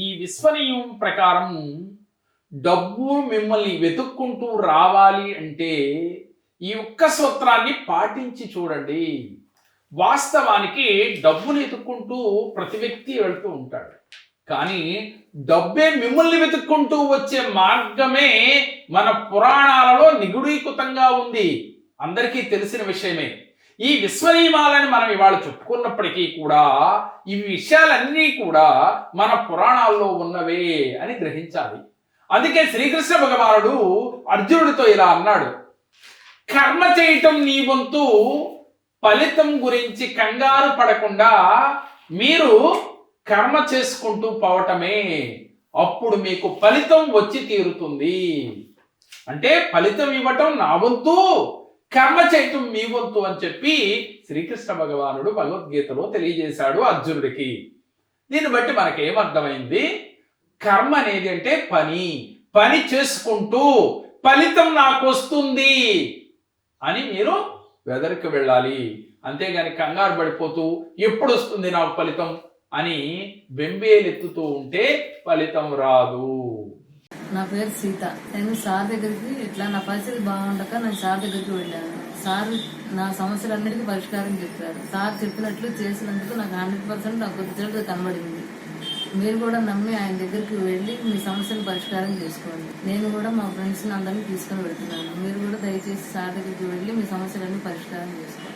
ఈ విశ్వనియమం ప్రకారం డబ్బు మిమ్మల్ని వెతుక్కుంటూ రావాలి అంటే ఈ ఒక్క సూత్రాన్ని పాటించి చూడండి. వాస్తవానికి డబ్బుని వెతుక్కుంటూ ప్రతి వ్యక్తి వెళ్తూ ఉంటాడు, కానీ డబ్బే మిమ్మల్ని వెతుక్కుంటూ వచ్చే మార్గమే మన పురాణాలలో నిగూఢీకృతంగా ఉంది. అందరికీ తెలిసిన విషయమే. ఈ విశ్వనియమాలని మనం ఇవాళ చెప్పుకున్నప్పటికీ కూడా ఈ విషయాలన్నీ కూడా మన పురాణాల్లో ఉన్నవే అని గ్రహించాలి. అందుకే శ్రీకృష్ణ భగవానుడు అర్జునుడితో ఇలా అన్నాడు, కర్మ చేయటం నీ వంతు, ఫలితం గురించి కంగారు పడకుండా మీరు కర్మ చేసుకుంటూ పోవటమే, అప్పుడు మీకు ఫలితం వచ్చి తీరుతుంది. అంటే ఫలితం ఇవ్వటం నా వంతు, కర్మ చేయటం మీ వంతు అని చెప్పి శ్రీకృష్ణ భగవానుడు భగవద్గీతలో తెలియజేశాడు అర్జునుడికి. దీన్ని బట్టి మనకేమర్థమైంది? కర్మ అనేది అంటే పని చేసుకుంటూ ఫలితం నాకు వస్తుంది అని మీరు వెదరికి వెళ్ళాలి. అంతేగాని కంగారు పడిపోతూ ఎప్పుడు వస్తుంది నాకు ఫలితం అని బెంబేలెత్తుతూ ఉంటే ఫలితం రాదు. నా పేరు సీత. నేను సార్ దగ్గరికి ఇట్లా నా పరిస్థితి బాగుండక నేను సార్ దగ్గరికి వెళ్ళాను. సార్ నా సమస్యలన్నిటికీ పరిష్కారం చెప్పారు. సార్ చెప్పినట్లు చేసినందుకు నాకు 100% నాకు రిజల్ట్ కనబడింది. మీరు కూడా నమ్మి ఆయన దగ్గరికి వెళ్ళి మీ సమస్యను పరిష్కారం చేసుకోండి. నేను కూడా మా ఫ్రెండ్స్ని అందరినీ తీసుకొని వెళ్తున్నాను. మీరు కూడా దయచేసి సార్ దగ్గరికి వెళ్ళి మీ సమస్యలన్నీ పరిష్కారం చేసుకోండి.